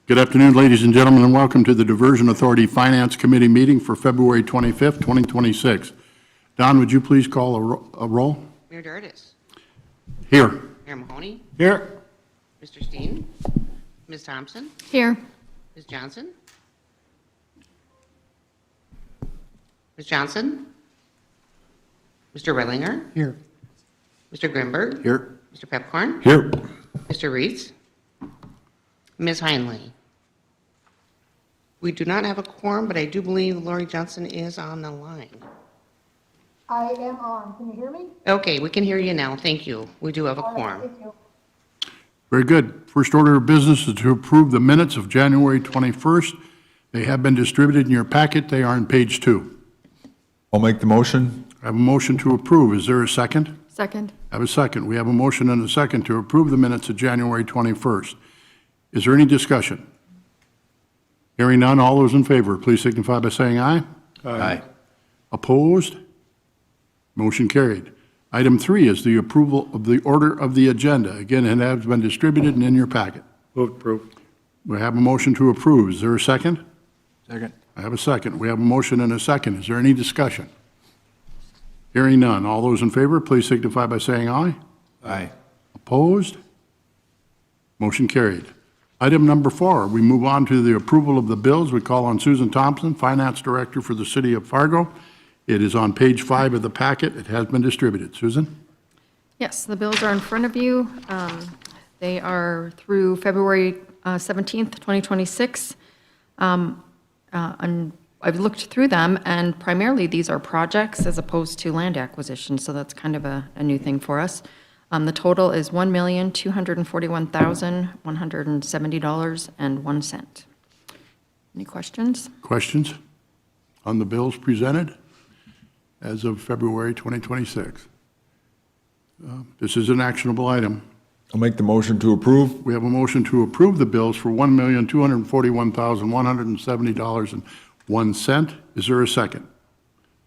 Good afternoon, ladies and gentlemen, and welcome to the Diversion Authority Finance Committee meeting for February 25th, 2026. Don, would you please call a roll? Mayor Dardis. Here. Mayor Mahoney. Here. Mr. Steen. Ms. Thompson. Here. Ms. Johnson. Ms. Johnson. Mr. Rellinger. Here. Mr. Grimberg. Here. Mr. Pepcorn. Here. Mr. Reeds. Ms. Heinley. We do not have a quorum, but I do believe Lori Johnson is on the line. I am on. Can you hear me? Okay, we can hear you now. Thank you. We do have a All right, quorum. thank you. Very good. First order of business is to approve the minutes of January 21st. They have been distributed in your packet. They are on page 2. I'll make the motion. I have a motion to approve. Is there a second? Second. I have a second. We have a motion and a second to approve the minutes of January 21st. Is there any discussion? Hearing none, all those in favor, please signify by saying aye. Aye. Opposed? Motion carried. Item 3 is the approval of the order of the agenda. Again, it has been distributed and in your packet. Move to approve. We have a motion to approve. Is there a second? Second. I have a second. We have a motion and a second. Is there any discussion? Hearing none, all those in favor, please signify by saying aye. Aye. Opposed? Motion carried. Item number 4, we move on to the approval of the bills. We call on Susan Thompson, Finance Director for the City of Fargo. It is on page 5 of the packet. It has been distributed. Susan? Yes, the bills are in front of you. They are through February 17th, 2026. And I've looked through them, and primarily these are projects as opposed to land acquisition, so that's kind of a new thing for us. The total is $1,241,170.01. Any questions? Questions on the bills presented as of February 2026? This is an actionable item. I'll make the motion to approve. We have a motion to approve the bills for $1,241,170.01. Is there a second?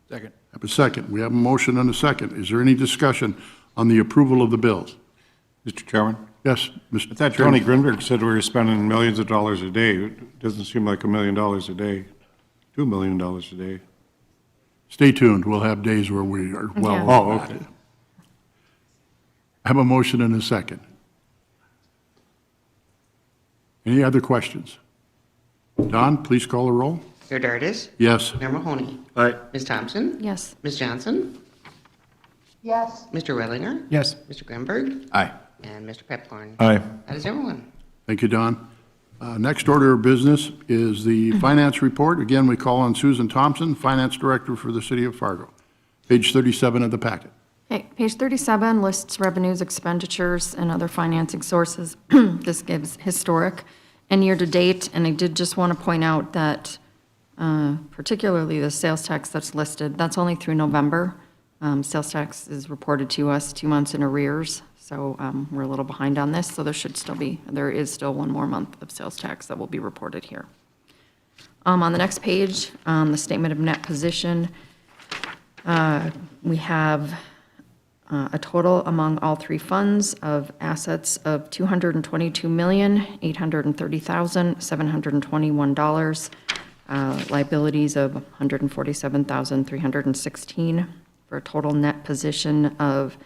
Second. I have a second. We have a motion and a second. Is there any discussion on the approval of the bills? Mr. Chairman, Yes, Mr. I thought Tony Grinberg said we were spending millions of dollars a day. It doesn't seem like $1 million a day, $2 million a day. Stay tuned. We'll have days where we are well Yeah. over Oh, that. okay. I have a motion and a second. Any other questions? Don, please call the roll. Mayor Dardis. Yes. Mayor Mahoney. Aye. Ms. Thompson. Yes. Ms. Johnson. Yes. Mr. Rellinger. Yes. Mr. Grimberg. Aye. And Mr. Pepcorn. Aye. That is everyone. Thank you, Don. Next order of business is the finance report. Again, we call on Susan Thompson, Finance Director for the City of Fargo. Page 37 of the packet. Okay, page 37 lists revenues, expenditures, and other financing sources. This gives historic and year-to-date, and I did just want to point out that particularly the sales tax that's listed, that's only through November. Sales tax is reported to us 2 months in arrears, so we're a little behind on this, so there is still 1 more month of sales tax that will be reported here. On the next page, the statement of net position, we have a total among all 3 funds of assets of $222,830,721, liabilities of $147,316, for a total net position of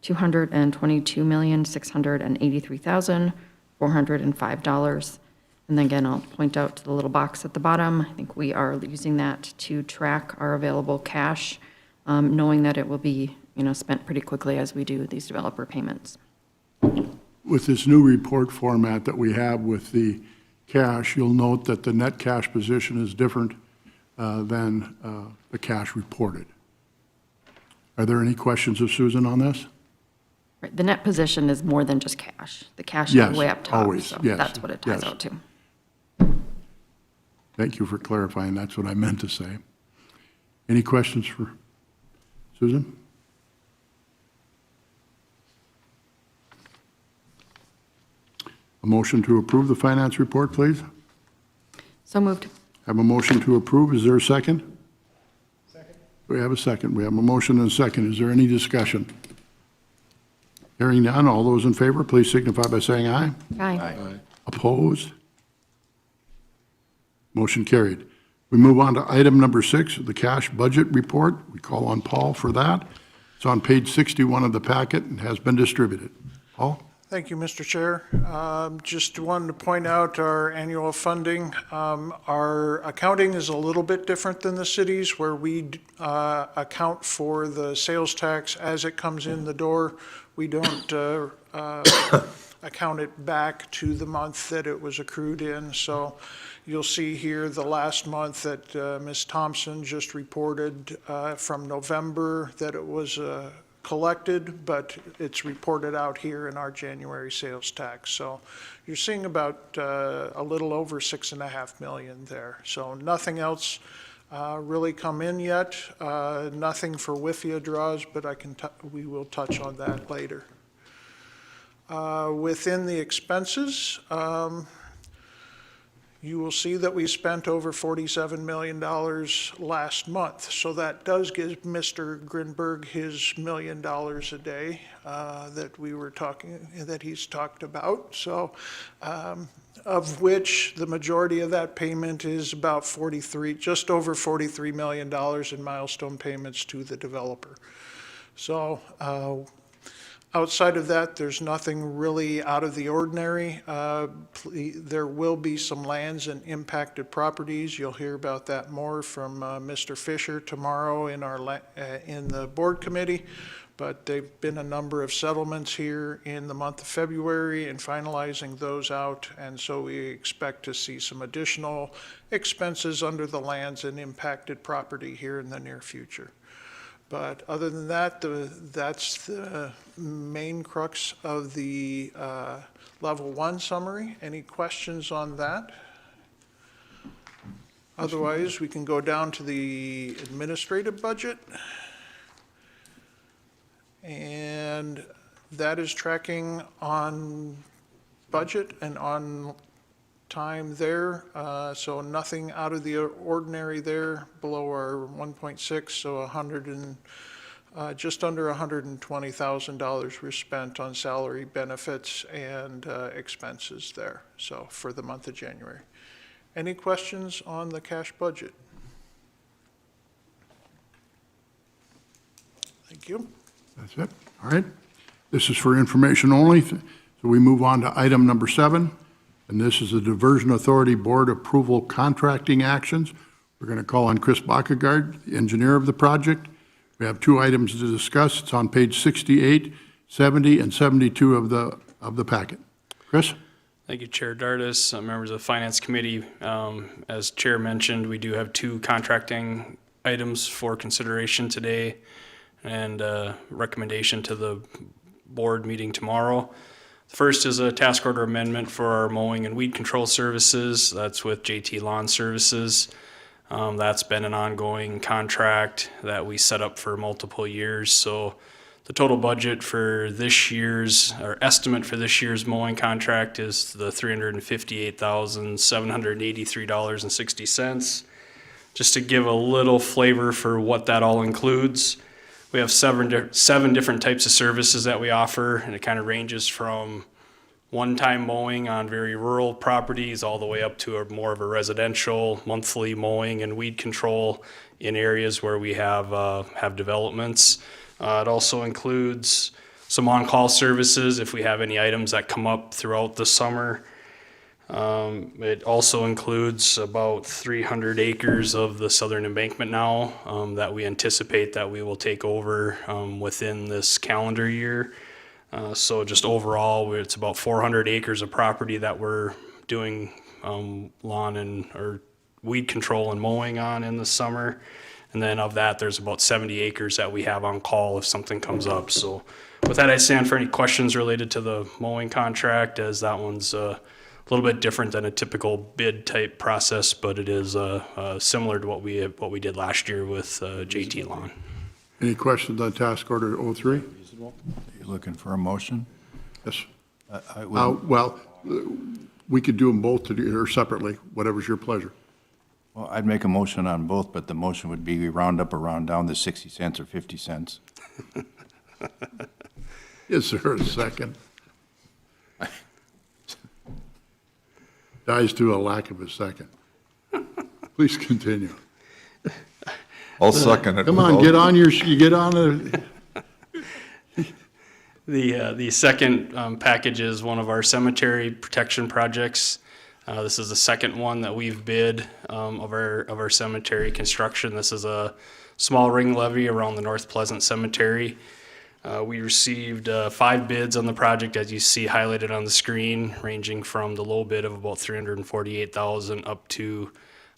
$222,683,405. And then again, I'll point out to the little box at the bottom, I think we are using that to track our available cash, knowing that it will be, spent pretty quickly as we do these developer payments. With this new report format that we have with the cash, you'll note that the net cash position is different than the cash reported. Are there any questions of Susan on this? Right, the net position is more than just cash. The cash Yes, is way up top, always, so yes, that's what it ties yes. out to. Thank you for clarifying. That's what I meant to say. Any questions for Susan? A motion to approve the finance report, please. So moved. Have a motion to approve. Is there a second? Second. We have a second. We have a motion and a second. Is there any discussion? Hearing none, all those in favor, please signify by saying aye. Aye. Opposed? Motion carried. We move on to item number 6, the cash budget report. We call on Paul for that. It's on page 61 of the packet and has been distributed. Paul? Thank you, Mr. Chair. Just wanted to point out our annual funding. Our accounting is a little bit different than the cities, where we account for the sales tax as it comes in the door. We don't account it back to the month that it was accrued in. So you'll see here the last month that Ms. Thompson just reported from November that it was collected, but it's reported out here in our January sales tax. So you're seeing about a little over 6.5 million there. So nothing else really come in yet. Nothing for WIFIA draws, but we will touch on that later. Within the expenses, you will see that we spent over $47 million last month. So that does give Mr. Grinberg his $1 million a day that he's talked about. So of which the majority of that payment is about just over $43 million in milestone payments to the developer. So outside of that, there's nothing really out of the ordinary. There will be some lands and impacted properties. You'll hear about that more from Mr. Fisher tomorrow in the board committee. But there've been a number of settlements here in the month of February and finalizing those out. And so we expect to see some additional expenses under the lands and impacted property here in the near future. But other than that, that's the main crux of the level 1 summary. Any questions on that? Otherwise, we can go down to the administrative budget. And that is tracking on budget and on time there. So nothing out of the ordinary there, below our 1.6, so just under $120,000 were spent on salary, benefits, and expenses there, so for the month of January. Any questions on the cash budget? Thank you. That's it. All right. This is for information only. So we move on to item number 7, and this is the Diversion Authority Board Approval Contracting Actions. We're going to call on Chris Bakkegaard, the engineer of the project. We have 2 items to discuss. It's on page 68, 70, and 72 of the packet. Chris? Thank you, Chair Dardis, members of the Finance Committee. As Chair mentioned, we do have 2 contracting items for consideration today and recommendation to the board meeting tomorrow. The first is a task order amendment for our mowing and weed control services. That's with JT Lawn Services. That's been an ongoing contract that we set up for multiple years. So the total budget for this year's, or estimate for this year's mowing contract is the $358,783.60. Just to give a little flavor for what that all includes, we have 7 different types of services that we offer, and it kind of ranges from one-time mowing on very rural properties all the way up to more of a residential monthly mowing and weed control in areas where we have developments. It also includes some on-call services if we have any items that come up throughout the summer. It also includes about 300 acres of the southern embankment now that we anticipate that we will take over within this calendar year. So just overall, it's about 400 acres of property that we're doing lawn or weed control and mowing on in the summer. And then of that, there's about 70 acres that we have on call if something comes up. So with that, I stand for any questions related to the mowing contract, as that one's a little bit different than a typical bid type process, but it is similar to what we did last year with JT Lawn. Any questions on task order 03? You're looking for a motion? Yes. I will. Well, we could do them both or separately, whatever's your pleasure. Well, I'd make a motion on both, but the motion would be we round up or round down to 60 cents or 50 cents. Is there a second? Dies to a lack of a second. Please continue. I'll second it. Come on, get on you get on the, The second package is one of our cemetery protection projects. This is the second one that we've bid of our cemetery construction. This is a small ring levee around the North Pleasant Cemetery. We received 5 bids on the project, as you see highlighted on the screen, ranging from the low bid of about $348,000 up to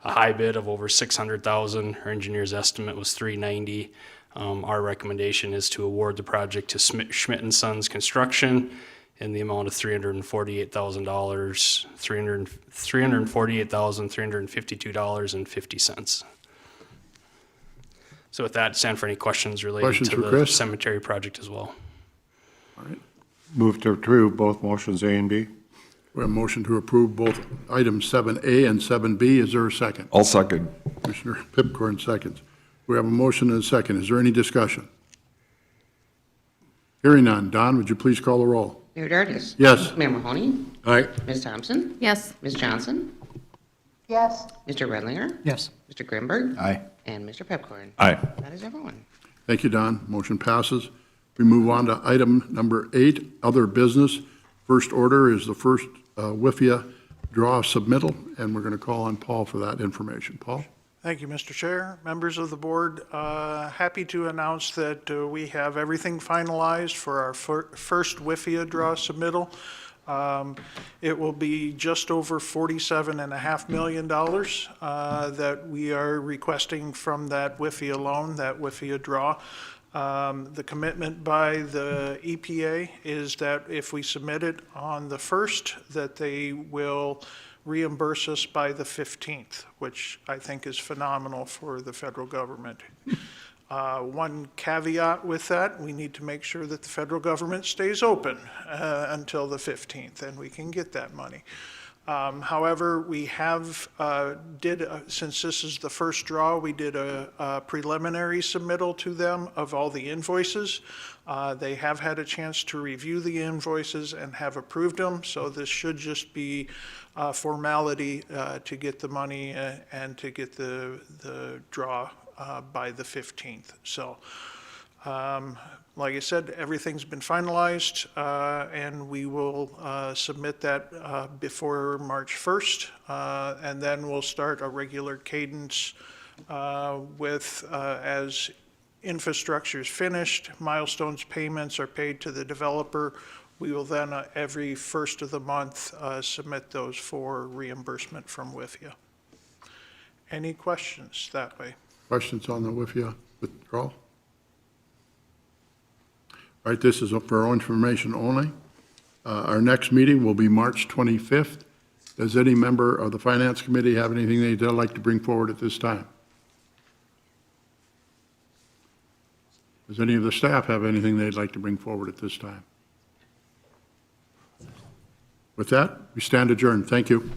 a high bid of over $600,000. Our engineer's estimate was $390,000. Our recommendation is to award the project to Schmidt and Sons Construction in the amount of $348,000, $348,352.50. So with that, stand for any questions related Questions to for the Chris? cemetery project as well. all right. Move to approve both motions A and B. We have a motion to approve both items 7A and 7B. Is there a second? I'll second. Commissioner Pipcorn seconds. We have a motion and a second. Is there any discussion? Hearing none. Don, would you please call the roll? Mayor Dardis. Yes. Mayor Mahoney. Aye. Ms. Thompson. Yes. Ms. Johnson. yes, Mr. Redlinger. Yes. Mr. Grimberg. Aye. And Mr. Pepcorn. Aye. That is everyone. Thank you, Don. Motion passes. We move on to item number 8, other business. First order is the first WIFIA draw submittal, and we're going to call on Paul for that information. Paul? Thank you, Mr. Chair, members of the board. Happy to announce that we have everything finalized for our first WIFIA draw submittal. It will be just over $47.5 million that we are requesting from that WIFIA loan, that WIFIA draw. The commitment by the EPA is that if we submit it on the 1st, that they will reimburse us by the 15th, which I think is phenomenal for the federal government. One caveat with that, we need to make sure that the federal government stays open until the 15th, and we can get that money. However, we have since this is the first draw, we did a preliminary submittal to them of all the invoices. They have had a chance to review the invoices and have approved them, so this should just be formality to get the money and to get the draw by the 15th. So, like I said, everything's been finalized, and we will submit that before March 1st, and then we'll start a regular cadence with, as infrastructure is finished, milestones payments are paid to the developer. We will then, every first of the month, submit those for reimbursement from WIFIA. Any questions that way? Questions on the WIFIA withdrawal? All right, this is for our information only. Our next meeting will be March 25th. Does any member of the Finance Committee have anything they'd like to bring forward at this time? Does any of the staff have anything they'd like to bring forward at this time? With that, we stand adjourned. Thank you.